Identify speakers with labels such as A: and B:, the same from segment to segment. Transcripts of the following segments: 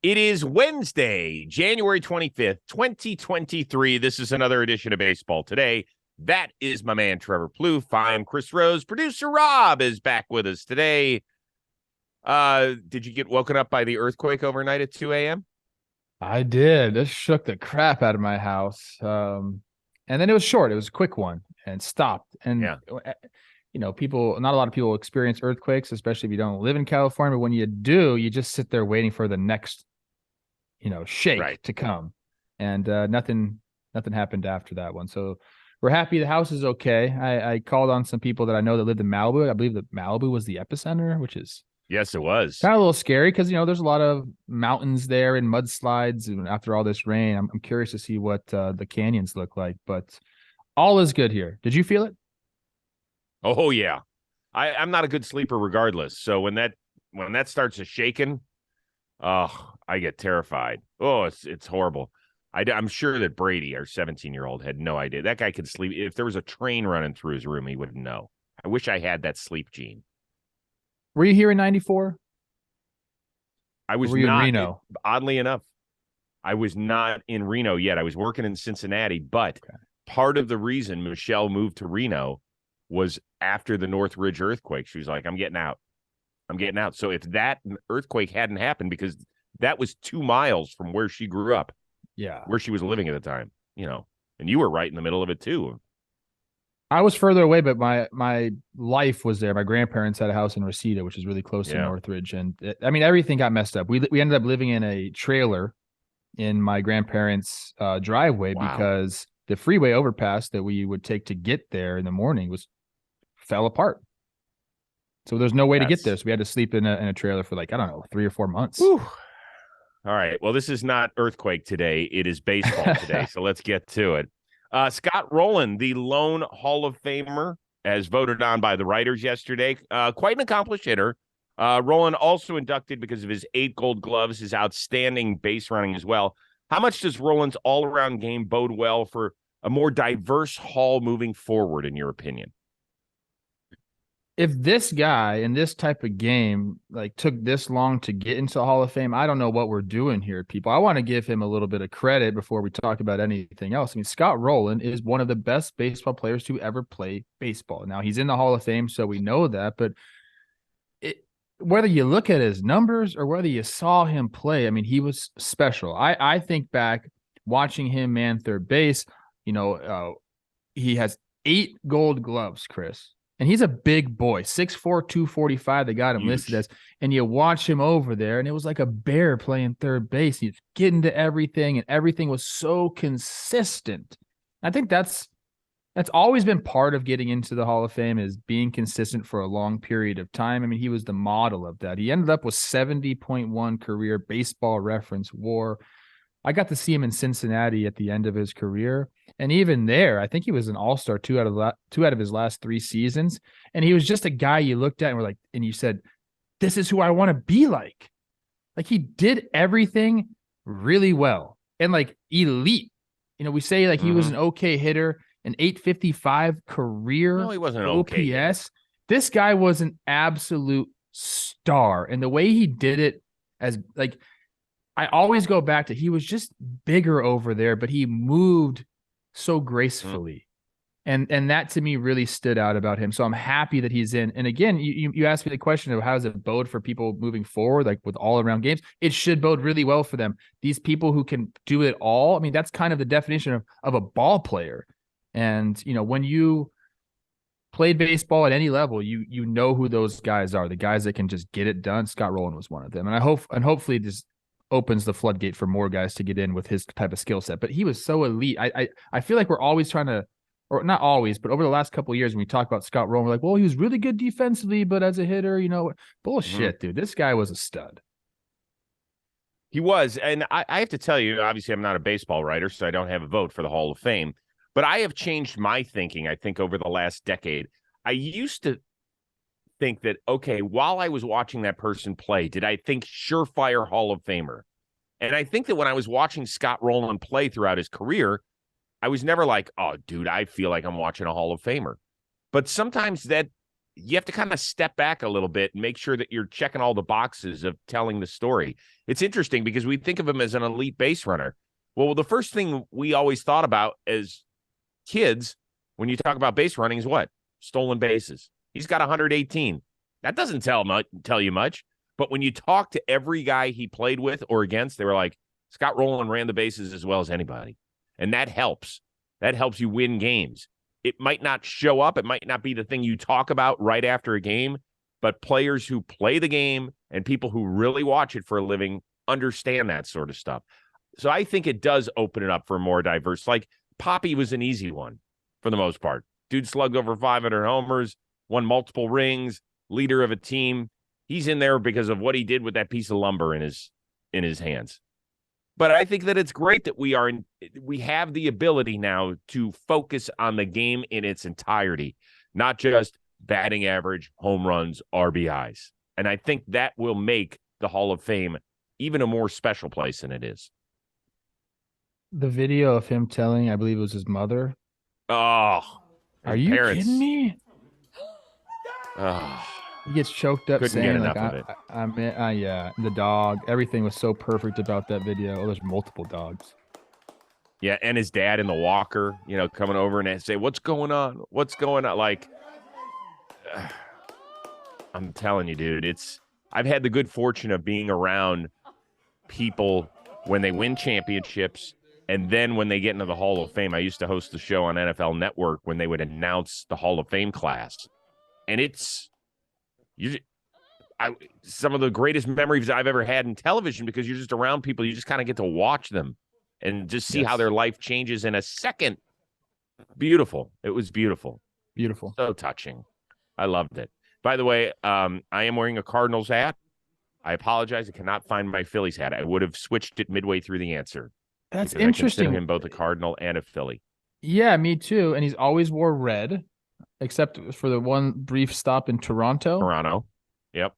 A: It is Wednesday, January 25th, 2023. This is another edition of Baseball Today. That is my man, Trevor Plouffe. I'm Chris Rose. Producer Rob is back with us today. Did you get woken up by the earthquake overnight at 2 a.m.?
B: I did. This shook the crap out of my house. And then it was short. It was a quick one and stopped. And, not a lot of people experience earthquakes, especially if you don't live in California. But when you do, you just sit there waiting for the next, shake to come. And nothing happened after that one. So we're happy the house is okay. I called on some people that I know that lived in Malibu. I believe that Malibu was the epicenter, which is
A: Yes, it was
B: kind of a little scary because, there's a lot of mountains there and mudslides. And after all this rain, I'm curious to see what the canyons look like. But all is good here. Did you feel it?
A: Oh, yeah. I'm not a good sleeper regardless. So when that starts to shaking, I get terrified. Oh, it's horrible. I'm sure that Brady, our 17-year-old, had no idea. That guy could sleep. If there was a train running through his room, he wouldn't know. I wish I had that sleep gene.
B: Were you here in 94?
A: I was
B: were you
A: not,
B: in Reno?
A: Oddly enough, I was not in Reno yet. I was working in Cincinnati, but part of the reason Michelle moved to Reno was after the Northridge earthquake. She was like, I'm getting out. So if that earthquake hadn't happened, because that was 2 miles from where she grew up, where she was living at the time, and you were right in the middle of it too.
B: I was further away, but my life was there. My grandparents had a house in Reseda, which is really close to Northridge. And everything got messed up. We ended up living in a trailer in my grandparents' driveway because the freeway overpass that we would take to get there in the morning fell apart. So there's no way to get there. So we had to sleep in a trailer for 3 or 4 months.
A: Whew. All right. Well, this is not earthquake today. It is baseball today. So let's get to it. Scott Rolen, the lone Hall of Famer, as voted on by the writers yesterday. Quite an accomplished hitter. Rolen also inducted because of his 8 Gold Gloves, his outstanding base running as well. How much does Rolen's all-around game bode well for a more diverse Hall moving forward, in your opinion?
B: If this guy in this type of game took this long to get into the Hall of Fame, I don't know what we're doing here, people. I want to give him a little bit of credit before we talk about anything else. Scott Rolen is one of the best baseball players to ever play baseball. Now, he's in the Hall of Fame, so we know that, but whether you look at his numbers or whether you saw him play, he was special. I think back watching him man third base, he has 8 Gold Gloves, Chris. And he's a big boy, 6'4", 245. They got him listed as, and you watch him over there, and it was like a bear playing third base. He's getting to everything, and everything was so consistent. I think that's always been part of getting into the Hall of Fame, is being consistent for a long period of time. He was the model of that. He ended up with 70.1 career Baseball Reference WAR. I got to see him in Cincinnati at the end of his career. And even there, I think he was an all-star two out of his last 3 seasons. And he was just a guy you looked at and you said, this is who I want to be like. He did everything really well and elite. We say he was an okay hitter, an 855 career.
A: No, he wasn't an
B: OPS.
A: okay hitter.
B: This guy was an absolute star. And the way he did it, as I always go back to, he was just bigger over there, but he moved so gracefully. And that to me really stood out about him. So I'm happy that he's in. And again, you asked me the question of how does it bode for people moving forward, with all around games. It should bode really well for them. These people who can do it all. That's kind of the definition of a ball player. And, when you played baseball at any level, you know who those guys are, the guys that can just get it done. Scott Rolen was one of them. And hopefully this opens the floodgate for more guys to get in with his type of skill set. But he was so elite. I feel like we're always trying to, or not always, but over the last couple of years when we talk about Scott Rolen, we're like, well, he was really good defensively, but as a hitter, bullshit, dude. This guy was a stud.
A: He was. And I have to tell you, obviously I'm not a baseball writer, so I don't have a vote for the Hall of Fame, but I have changed my thinking, I think, over the last decade. I used to think that, okay, while I was watching that person play, did I think surefire Hall of Famer? And I think that when I was watching Scott Rolen play throughout his career, I was never like, oh, dude, I feel like I'm watching a Hall of Famer. But sometimes that you have to kind of step back a little bit and make sure that you're checking all the boxes of telling the story. It's interesting because we think of him as an elite base runner. Well, the first thing we always thought about as kids when you talk about base running is what? Stolen bases. He's got 118. That doesn't tell you much. But when you talk to every guy he played with or against, they were like, Scott Rolen ran the bases as well as anybody. And that helps. That helps you win games. It might not show up. It might not be the thing you talk about right after a game, but players who play the game and people who really watch it for a living understand that sort of stuff. So I think it does open it up for more diverse. Like Poppy was an easy one for the most part. Dude slugged over 500 homers, won multiple rings, leader of a team. He's in there because of what he did with that piece of lumber in his hands. But I think that it's great that we have the ability now to focus on the game in its entirety, not just batting average, home runs, RBIs. And I think that will make the Hall of Fame even a more special place than it is.
B: The video of him telling, I believe it was his mother.
A: Oh,
B: are you kidding me?
A: Oh.
B: He gets choked up
A: Couldn't
B: saying,
A: get enough
B: like,
A: of it.
B: Yeah, the dog. Everything was so perfect about that video. Oh, there's multiple dogs.
A: Yeah, and his dad in the walker, coming over and say, what's going on? What's going on? Like, I'm telling you, dude, I've had the good fortune of being around people when they win championships and then when they get into the Hall of Fame. I used to host the show on NFL Network when they would announce the Hall of Fame class. And some of the greatest memories I've ever had in television because you're just around people. You just kind of get to watch them and just see how their life changes in a second. Beautiful. It was beautiful.
B: Beautiful.
A: So touching. I loved it. By the way, I am wearing a Cardinals hat. I apologize. I cannot find my Phillies hat. I would have switched it midway through the answer.
B: That's interesting.
A: I consider him both a Cardinal and a Philly.
B: Yeah, me too. And he's always wore red, except for the one brief stop in Toronto.
A: Yep.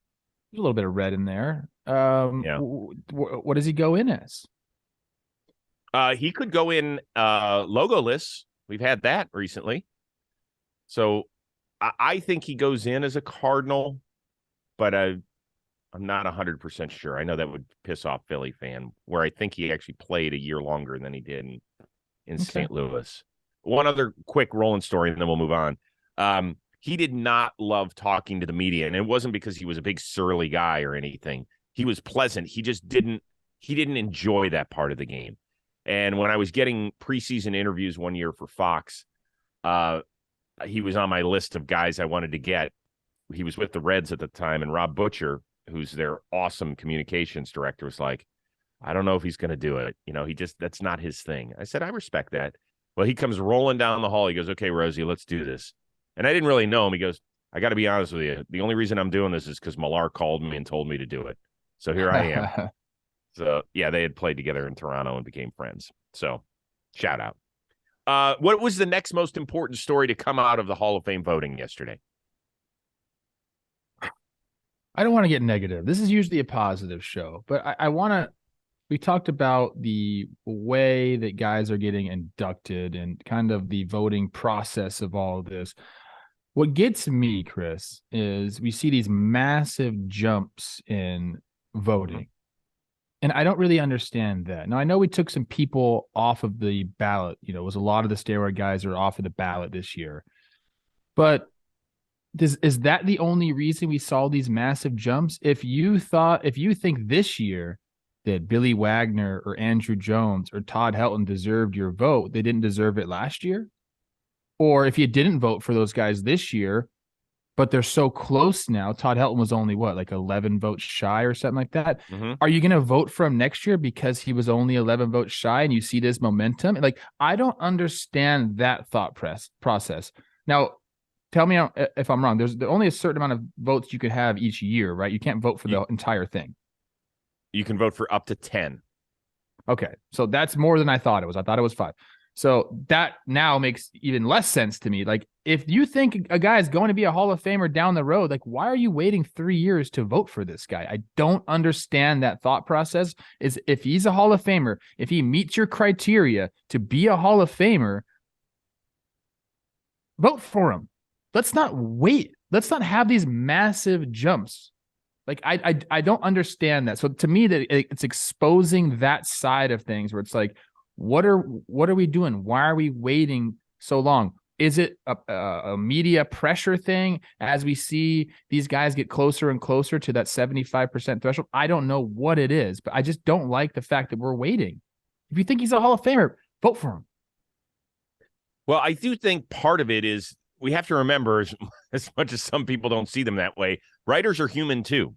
B: There's a little bit of red in there.
A: Yeah.
B: What does he go in as?
A: He could go in logoless. We've had that recently. So I think he goes in as a Cardinal, but I'm not 100% sure. I know that would piss off Philly fan, where I think he actually played a year longer than he did in St. Louis. One other quick Rolen story, and then we'll move on. He did not love talking to the media, and it wasn't because he was a big surly guy or anything. He was pleasant. He just didn't enjoy that part of the game. And when I was getting preseason interviews one year for Fox, he was on my list of guys I wanted to get. He was with the Reds at the time, and Rob Butcher, who's their awesome communications director, was like, I don't know if he's going to do it. That's not his thing. I said, I respect that. Well, he comes rolling down the hall. He goes, okay, Rosie, let's do this. And I didn't really know him. He goes, I got to be honest with you. The only reason I'm doing this is because Millar called me and told me to do it. So here I am. So, yeah, they had played together in Toronto and became friends. So, shout out. What was the next most important story to come out of the Hall of Fame voting yesterday?
B: I don't want to get negative. This is usually a positive show, but I want to. We talked about the way that guys are getting inducted and kind of the voting process of all of this. What gets me, Chris, is we see these massive jumps in voting. And I don't really understand that. Now, I know we took some people off of the ballot. It was a lot of the steroid guys are off of the ballot this year. But is that the only reason we saw these massive jumps? If you think this year that Billy Wagner or Andrew Jones or Todd Helton deserved your vote, they didn't deserve it last year? Or if you didn't vote for those guys this year, but they're so close now, Todd Helton was only, 11 votes shy or something like that? Mm-hmm. Are you going to vote for him next year because he was only 11 votes shy and you see this momentum? I don't understand that thought process. Now, tell me if I'm wrong. There's only a certain amount of votes you could have each year, right? You can't vote for the entire thing.
A: You can vote for up to 10.
B: Okay. So that's more than I thought it was. I thought it was 5. So that now makes even less sense to me. If you think a guy is going to be a Hall of Famer down the road, why are you waiting 3 years to vote for this guy? I don't understand that thought process. Is if he's a Hall of Famer, if he meets your criteria to be a Hall of Famer, vote for him. let's not wait. Let's not have these massive jumps. Like I don't understand that. So to me, that it's exposing that side of things where it's like, what are we doing? Why are we waiting so long? Is it a media pressure thing as we see these guys get closer and closer to that 75% threshold? I don't know what it is, but I just don't like the fact that we're waiting. If you think he's a Hall of Famer, vote for him.
A: Well, I do think part of it is we have to remember, as much as some people don't see them that way, writers are human too.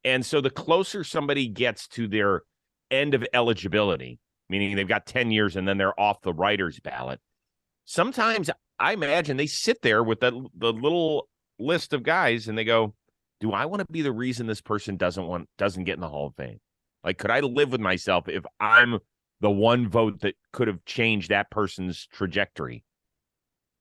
A: And so the closer somebody gets to their end of eligibility, meaning they've got 10 years and then they're off the writer's ballot, sometimes I imagine they sit there with the little list of guys and they go, do I want to be the reason this person doesn't get in the Hall of Fame? Like, could I live with myself if I'm the one vote that could have changed that person's trajectory?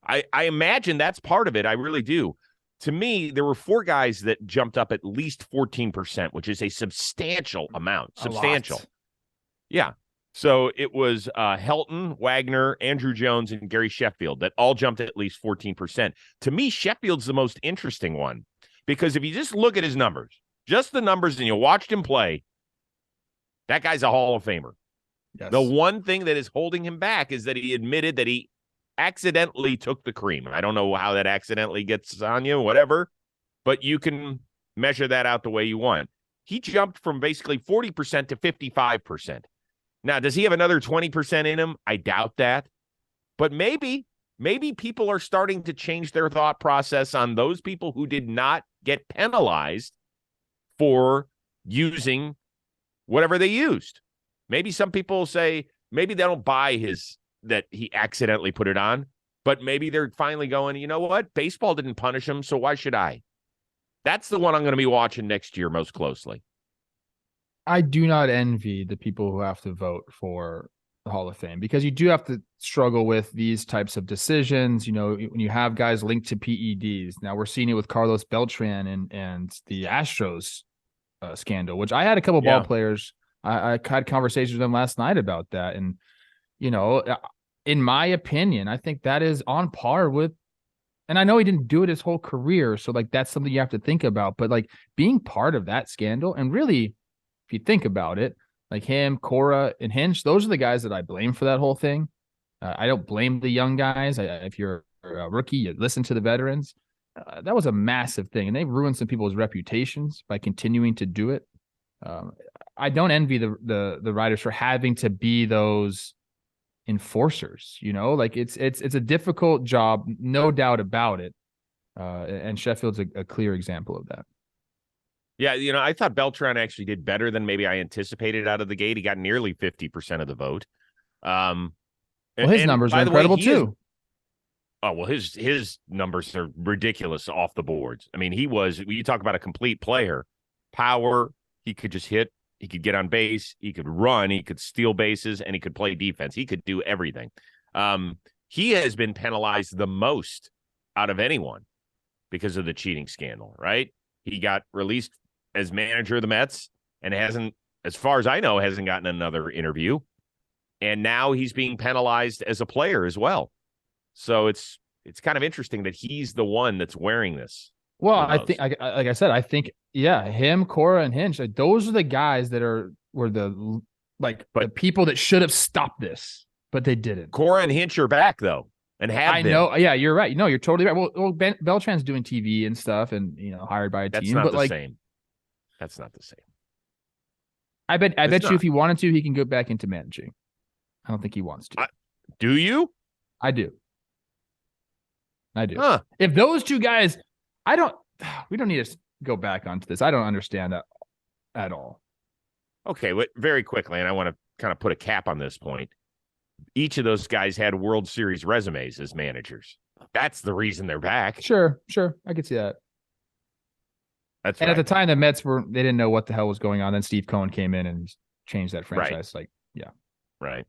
A: I imagine that's part of it. I really do. To me, there were 4 guys that jumped up at least 14%, which is a substantial amount. Substantial. Yeah. So it was Helton, Wagner, Andrew Jones, and Gary Sheffield that all jumped at least 14%. To me, Sheffield's the most interesting one because if you just look at his numbers, just the numbers, and you watched him play, that guy's a Hall of Famer. Yes. The one thing that is holding him back is that he admitted that he accidentally took the cream. I don't know how that accidentally gets on you, whatever, but you can measure that out the way you want. He jumped from basically 40% to 55%. Now, does he have another 20% in him? I doubt that. But maybe people are starting to change their thought process on those people who did not get penalized for using whatever they used. Maybe some people say, maybe they don't buy that he accidentally put it on, but maybe they're finally going, you know what? Baseball didn't punish him, so why should I? That's the one I'm going to be watching next year most closely.
B: I do not envy the people who have to vote for the Hall of Fame because you do have to struggle with these types of decisions. You know, when you have guys linked to PEDs. Now we're seeing it with Carlos Beltran and the Astros scandal, which I had a couple ball players. I had conversations with them last night about that. And, you know, in my opinion, I think that is on par with, and I know he didn't do it his whole career. So like, that's something you have to think about, but like being part of that scandal and really, if you think about it, like him, Cora, and Hinch, those are the guys that I blame for that whole thing. I don't blame the young guys. If you're a rookie, you listen to the veterans. That was a massive thing, and they ruined some people's reputations by continuing to do it. I don't envy the writers for having to be those enforcers. You know, like it's a difficult job, no doubt about it. And Sheffield's a clear example of that.
A: Yeah, you know, I thought Beltran actually did better than maybe I anticipated out of the gate. He got nearly 50% of the vote.
B: Well, his numbers are incredible too.
A: His numbers are ridiculous off the boards. I mean, you talk about a complete player. Power, he could just hit, he could get on base, he could run, he could steal bases, and he could play defense. He could do everything. He has been penalized the most out of anyone because of the cheating scandal, right? He got released as manager of the Mets and hasn't, as far as I know, hasn't gotten another interview. And now he's being penalized as a player as well. So it's kind of interesting that he's the one that's wearing this.
B: Well, I think, like I said, I think, him, Cora, and Hinch, like, those are the guys that were the people that should have stopped this, but they didn't.
A: Cora and Hinch are back though. And I
B: know. Yeah, you're right. No, you're totally right. Well, Beltran's doing TV and stuff, and hired by a team.
A: That's not the same. That's not the same.
B: I bet you if he wanted to, he can go back into managing. I don't think he wants to.
A: Do you?
B: I do.
A: Huh.
B: If those two guys, we don't need to go back onto this. I don't understand that at all.
A: Okay, very quickly, and I want to kind of put a cap on this point. Each of those guys had World Series resumes as managers. That's the reason they're back.
B: Sure. I could see that.
A: That's
B: and
A: right.
B: At the time, the Mets they didn't know what the hell was going on. Then Steve Cohen came in and changed that franchise.
A: Right.
B: Yeah.
A: Right.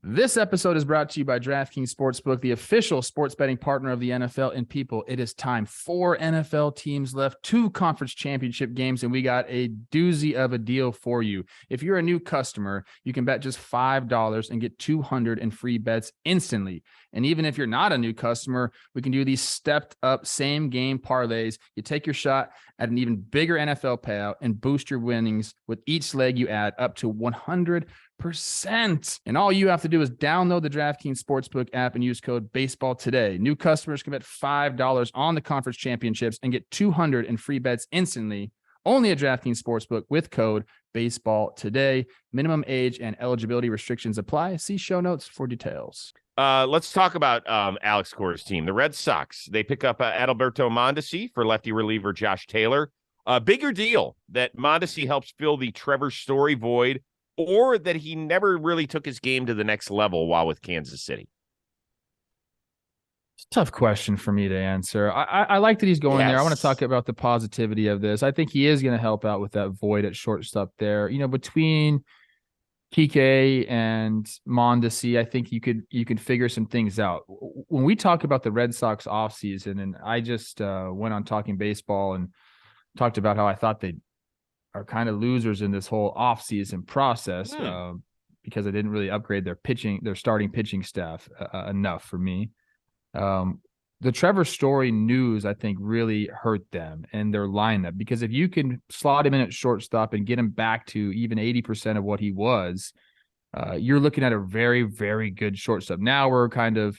B: This episode is brought to you by DraftKings Sportsbook, the official sports betting partner of the NFL. And people, it is time. 4 NFL teams left, 2 conference championship games, and we got a doozy of a deal for you. If you're a new customer, you can bet just $5 and get 200 in free bets instantly. And even if you're not a new customer, we can do these stepped up same game parlays. You take your shot at an even bigger NFL payout and boost your winnings with each leg you add up to 100%. And all you have to do is download the DraftKings Sportsbook app and use code BASEBALL today. New customers can bet $5 on the conference championships and get 200 in free bets instantly. Only at DraftKings Sportsbook with code BASEBALL today. Minimum age and eligibility restrictions apply. See show notes for details.
A: Let's talk about Alex Cora's team, the Red Sox. They pick up Adalberto Mondesi for lefty reliever Josh Taylor. A bigger deal that Mondesi helps fill the Trevor Story void, or that he never really took his game to the next level while with Kansas City?
B: It's a tough question for me to answer. I like that he's going there. I want to talk about the positivity of this. I think he is going to help out with that void at shortstop there. You know, between Kike and Mondesi, I think you could figure some things out. When we talk about the Red Sox offseason, and I just went on Talking Baseball and talked about how I thought they are kind of losers in this whole offseason process because they didn't really upgrade their starting pitching staff enough for me. The Trevor Story news, I think, really hurt them and their lineup, because if you can slot him in at shortstop and get him back to even 80% of what he was, you're looking at a very, very good shortstop. Now we're kind of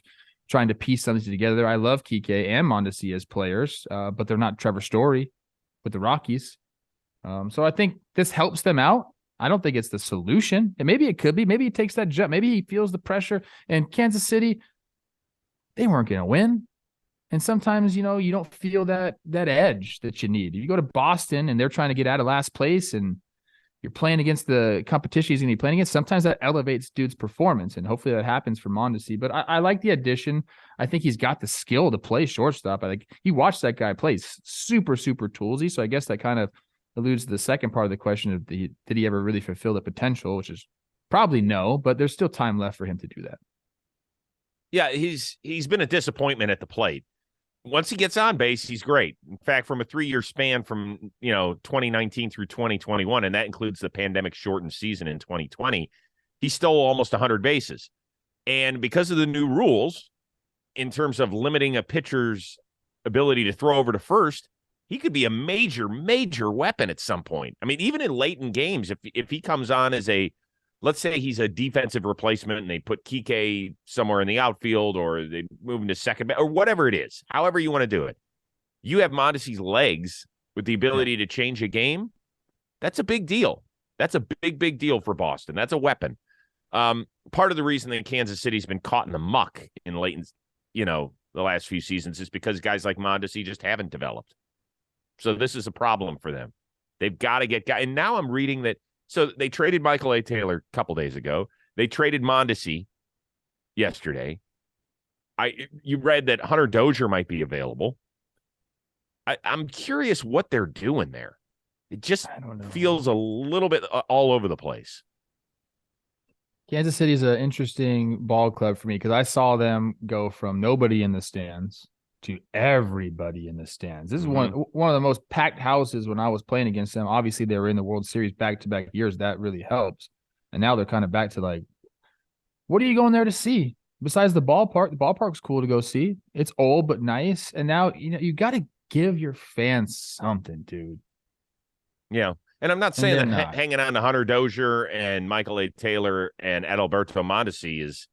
B: trying to piece something together. I love Kike and Mondesi as players, but they're not Trevor Story with the Rockies. So I think this helps them out. I don't think it's the solution. And maybe it could be. Maybe he takes that jump. Maybe he feels the pressure. And Kansas City, they weren't going to win. And sometimes, you know, you don't feel that edge that you need. If you go to Boston and they're trying to get out of last place and you're playing against the competition he's going to be playing against, sometimes that elevates dude's performance. And hopefully that happens for Mondesi. But I like the addition. I think he's got the skill to play shortstop. I think you watch that guy play super, super toolsy. So I guess that kind of alludes to the second part of the question of did he ever really fulfill the potential, which is probably no, but there's still time left for him to do that.
A: Yeah, he's been a disappointment at the plate. Once he gets on base, he's great. In fact, from a 3-year span from 2019 through 2021, and that includes the pandemic shortened season in 2020, he stole almost 100 bases. And because of the new rules in terms of limiting a pitcher's ability to throw over to first, he could be a major, major weapon at some point. I mean, even in late in games, if he comes on as let's say he's a defensive replacement and they put Kike somewhere in the outfield, or they move him to second, or whatever it is, however you want to do it, you have Mondesi's legs with the ability to change a game. That's a big deal. That's a big, big deal for Boston. That's a weapon. Part of the reason that Kansas City's been caught in the muck in late, the last few seasons is because guys like Mondesi just haven't developed. So this is a problem for them. They've got to get guys. And now I'm reading that. So they traded Michael A. Taylor a couple days ago. They traded Mondesi yesterday. You read that Hunter Dozier might be available. I'm curious what they're doing there. It just feels a little bit all over the place.
B: Kansas City is an interesting ball club for me because I saw them go from nobody in the stands to everybody in the stands. This is one of the most packed houses when I was playing against them. Obviously, they were in the World Series back-to-back years. That really helps. And now they're kind of back to like, what are you going there to see? Besides the ballpark's cool to go see. It's old but nice. And now, you got to give your fans something, dude.
A: Yeah. And I'm not saying that hanging on to Hunter Dozier and Michael A. Taylor and Adalberto Mondesi is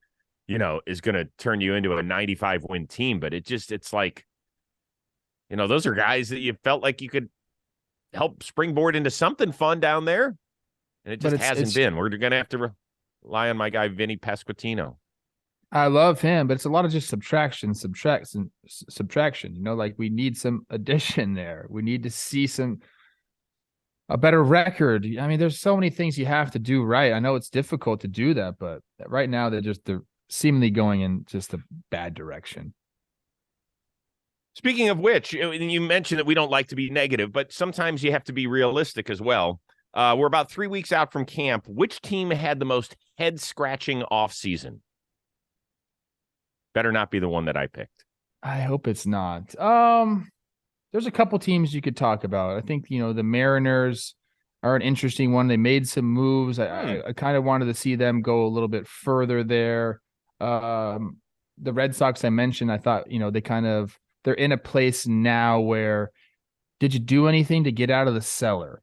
A: going to turn you into a 95-win team. But it's like, those are guys that you felt like you could help springboard into something fun down there. And it just hasn't been. We're going to have to rely on my guy, Vinny Pasquantino.
B: I love him, but it's a lot of just subtraction. Like we need some addition there. We need to see a better record. I mean, there's so many things you have to do right. I know it's difficult to do that, but right now they're seemingly going in just a bad direction.
A: Speaking of which, you mentioned that we don't like to be negative, but sometimes you have to be realistic as well. We're about 3 weeks out from camp. Which team had the most head-scratching offseason? Better not be the one that I picked.
B: I hope it's not. There's a couple teams you could talk about. I think, the Mariners are an interesting one. They made some moves. I kind of wanted to see them go a little bit further there. The Red Sox I mentioned, I thought, they're in a place now where did you do anything to get out of the cellar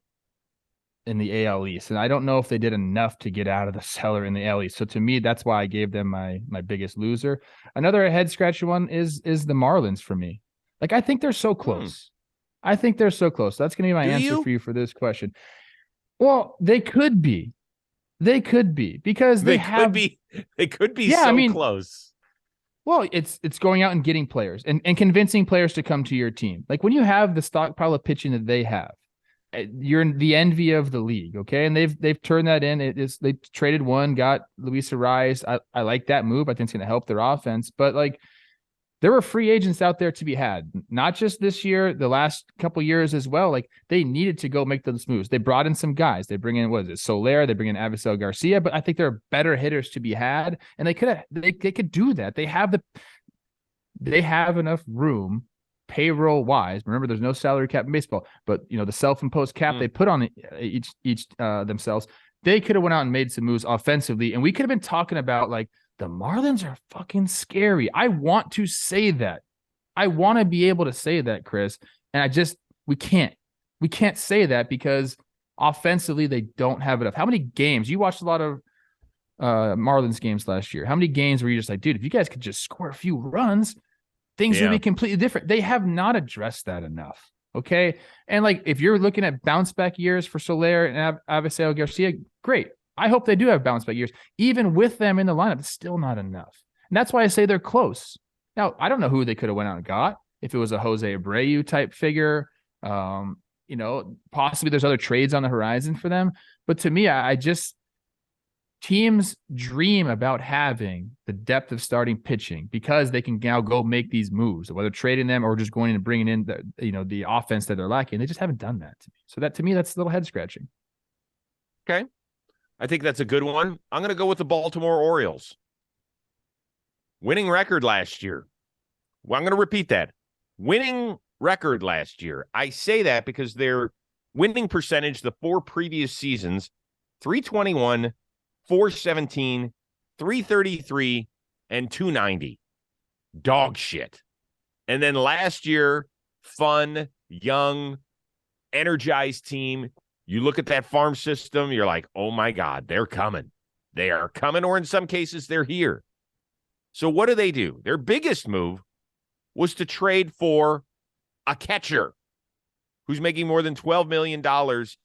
B: in the AL East? And I don't know if they did enough to get out of the cellar in the AL East. So to me, that's why I gave them my biggest loser. Another head scratching one is the Marlins for me. Like, I think they're so close. I think they're so close. That's going to be my answer for you for this question. Well, they could be. They could be because they could be
A: close.
B: Well, it's going out and getting players and convincing players to come to your team. Like when you have the stockpile of pitching that they have, you're the envy of the league. Okay. And they've turned that in. They traded one, got Luis Ariz. I like that move. I think it's going to help their offense, but like there were free agents out there to be had, not just this year, the last couple years as well. Like they needed to go make those moves. They brought in some guys. They bring in, Soler, they bring in Avisel Garcia, but I think there are better hitters to be had. And they could do that. They have enough room payroll wise. Remember, there's no salary cap in baseball, but the self-imposed cap they put on each themselves, they could have went out and made some moves offensively. And we could have been talking about like, the Marlins are fucking scary. I want to say that. I want to be able to say that, Chris. And we can't say that because offensively, they don't have enough. How many games? You watched a lot of Marlins games last year. How many games were you just like, dude, if you guys could just score a few runs, things would be completely different. They have not addressed that enough. Okay. And like, if you're looking at bounce back years for Soler and Avisel Garcia, great. I hope they do have bounce back years. Even with them in the lineup, it's still not enough. And that's why I say they're close. Now, I don't know who they could have went out and got. If it was a Jose Abreu type figure, possibly there's other trades on the horizon for them. But to me, teams dream about having the depth of starting pitching because they can now go make these moves, whether trading them or just going in and bringing in the offense that they're lacking. They just haven't done that to me. So that to me, that's a little head scratching.
A: Okay. I think that's a good one. I'm going to go with the Baltimore Orioles. Winning record last year. Well, I'm going to repeat that. Winning record last year. I say that because their winning percentage the 4 previous seasons, 321, 417, 333, and 290. Dog shit. And then last year, fun, young, energized team. You look at that farm system, you're like, oh my God, they're coming. They are coming, or in some cases, they're here. So what do? Their biggest move was to trade for a catcher who's making more than $12 million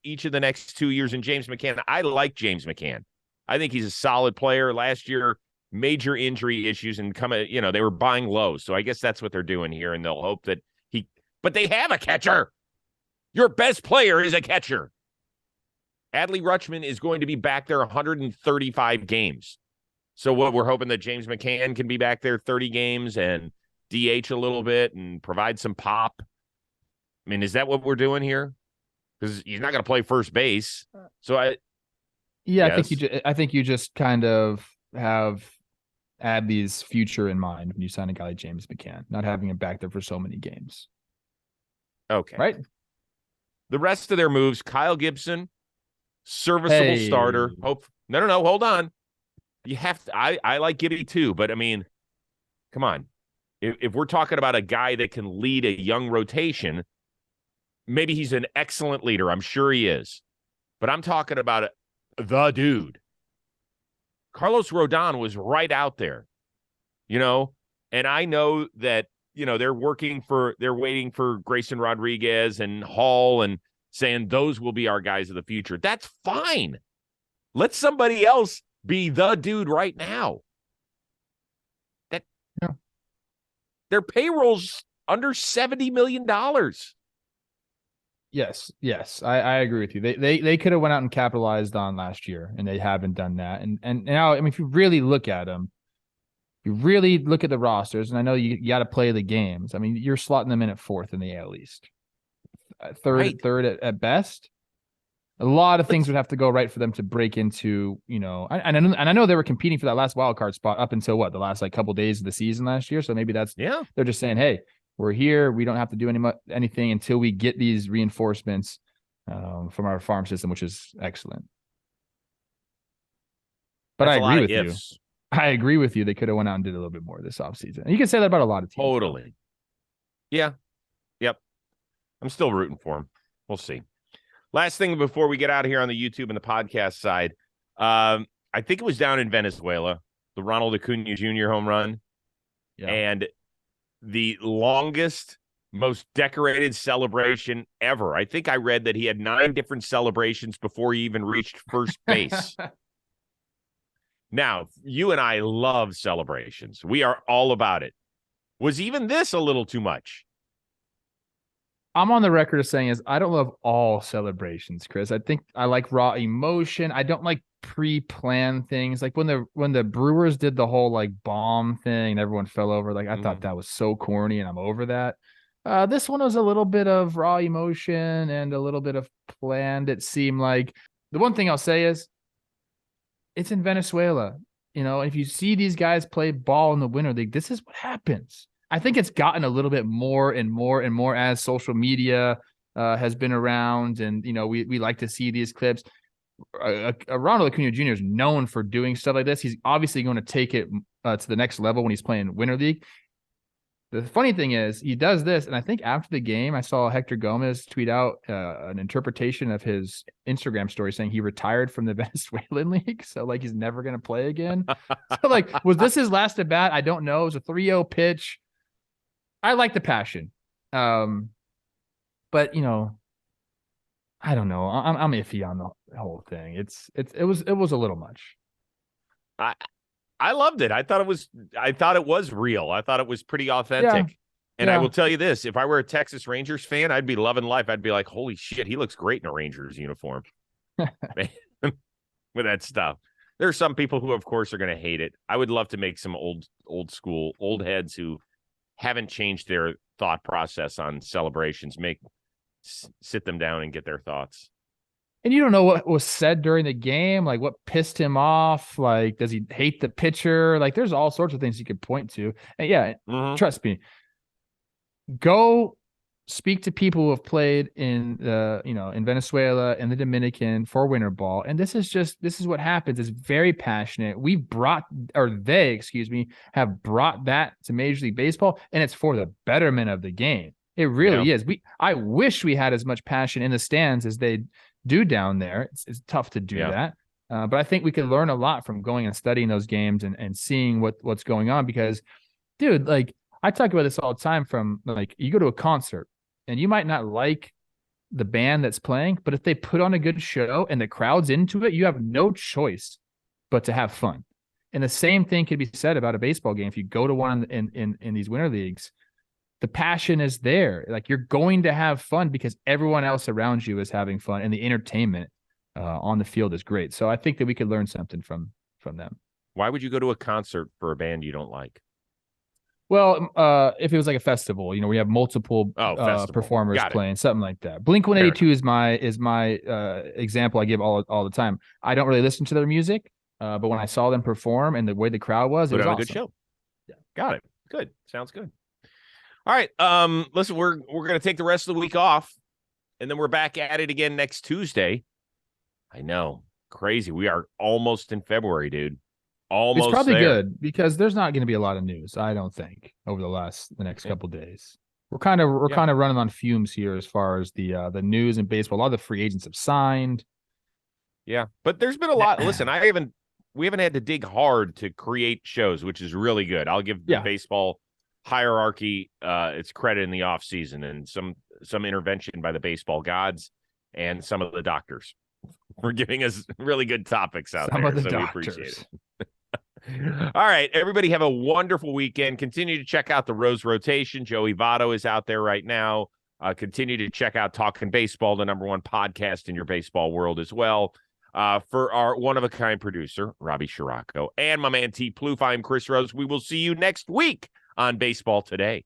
A: each of the next 2 years in James McCann. I like James McCann. I think he's a solid player. Last year, major injury issues and they were buying low. So I guess that's what they're doing here, and they'll hope that but they have a catcher. Your best player is a catcher. Adley Rutschman is going to be back there 135 games. So what we're hoping that James McCann can be back there 30 games and DH a little bit and provide some pop. I mean, is that what we're doing here? Because he's not going to play first base. So yes.
B: I think you just kind of have Adley's future in mind when you sign a guy like James McCann, not having him back there for so many games.
A: Okay.
B: Right?
A: The rest of their moves, Kyle Gibson, serviceable starter. No, hold on. You have to. I like Gibby too, but I mean, come on. If we're talking about a guy that can lead a young rotation, maybe he's an excellent leader. I'm sure he is. But I'm talking about the dude. Carlos Rodon was right out there, and I know that, they're waiting for Grayson Rodriguez and Hall and saying those will be our guys of the future. That's fine. Let somebody else be the dude right now. Their payroll's under $70 million.
B: Yes. I agree with you. They could have went out and capitalized on last year, and they haven't done that. And now, I mean, if you really look at them, you really look at the rosters, and I know you got to play the games. I mean, you're slotting them in at 4th in the AL East. Third at best. A lot of things would have to go right for them to break into, and I know they were competing for that last wild card spot up until the last like couple days of the season last year. So maybe they're just saying, hey, we're here. We don't have to do anything until we get these reinforcements from our farm system, which is excellent. But I agree with you. I agree with you. They could have went out and did a little bit more this offseason. And you can say that about a lot of teams.
A: Totally. Yeah. Yep. I'm still rooting for them. We'll see. Last thing before we get out of here on the YouTube and the podcast side, I think it was down in Venezuela, the Ronald Acuna Jr. home run. Yeah. And the longest, most decorated celebration ever. I think I read that he had 9 different celebrations before he even reached first base. Now, you and I love celebrations. We are all about it. Was even this a little too much?
B: I'm on the record of saying I don't love all celebrations, Chris. I think I like raw emotion. I don't like pre-planned things. Like when the Brewers did the whole like bomb thing and everyone fell over, like I thought that was so corny and I'm over that. This one was a little bit of raw emotion and a little bit of planned. It seemed like the one thing I'll say is it's in Venezuela. If you see these guys play ball in the Winter League, this is what happens. I think it's gotten a little bit more and more and more as social media has been around, and we like to see these clips. Ronald Acuna Jr. is known for doing stuff like this. He's obviously going to take it to the next level when he's playing Winter League. The funny thing is he does this, and I think after the game, I saw Hector Gomez tweet out an interpretation of his Instagram story saying he retired from the Venezuelan league, so like he's never going to play again. So like, was this his last at bat? I don't know. It was a 3-0 pitch. I like the passion, but I don't know. I'm iffy on the whole thing. It was a little much.
A: I loved it. I thought it was real. I thought it was pretty authentic. Yeah. And I will tell you this, if I were a Texas Rangers fan, I'd be loving life. I'd be like, holy shit, he looks great in a Rangers uniform. With that stuff. There are some people who, of course, are going to hate it. I would love to make some old school, old heads who haven't changed their thought process on celebrations, sit them down and get their thoughts.
B: And you don't know what was said during the game, like what pissed him off. Like, does he hate the pitcher? Like, there's all sorts of things you could point to. And trust me, go speak to people who have played in in Venezuela and the Dominican for winter ball. And this is what happens. It's very passionate. They have brought that to Major League Baseball, and it's for the betterment of the game. It really is. I wish we had as much passion in the stands as they do down there. It's tough to do that. But I think we could learn a lot from going and studying those games and seeing what's going on, because dude, like I talk about this all the time, from like you go to a concert and you might not like the band that's playing, but if they put on a good show and the crowd's into it, you have no choice but to have fun. And the same thing can be said about a baseball game. If you go to one in these winter leagues, the passion is there. Like, you're going to have fun because everyone else around you is having fun, and the entertainment on the field is great. So I think that we could learn something from them.
A: Why would you go to a concert for a band you don't like?
B: Well, if it was like a festival, we have multiple performers playing, something like that. Blink-182 is my example I give all the time. I don't really listen to their music, but when I saw them perform and the way the crowd was, it was awesome.
A: A good show. Yeah, got it. Good. Sounds good. All right. Listen, we're going to take the rest of the week off, and then we're back at it again next Tuesday. I know. Crazy. We are almost in February, dude. Almost.
B: It's probably good because there's not going to be a lot of news, I don't think, over the next couple of days. We're kind of running on fumes here as far as the news in baseball. A lot of the free agents have signed.
A: Yeah, but there's been a lot. Listen, we haven't had to dig hard to create shows, which is really good. I'll give the baseball hierarchy its credit in the off season, and some intervention by the baseball gods and some of the doctors for giving us really good topics out there. So we appreciate it. All right, everybody have a wonderful weekend. Continue to check out the Rose Rotation. Joey Votto is out there right now. Continue to check out Talking Baseball, the #1 podcast in your baseball world as well. For our one-of-a-kind producer, Robbie Scirocco, and my man T. Plouffe, I'm Chris Rose. We will see you next week on Baseball Today.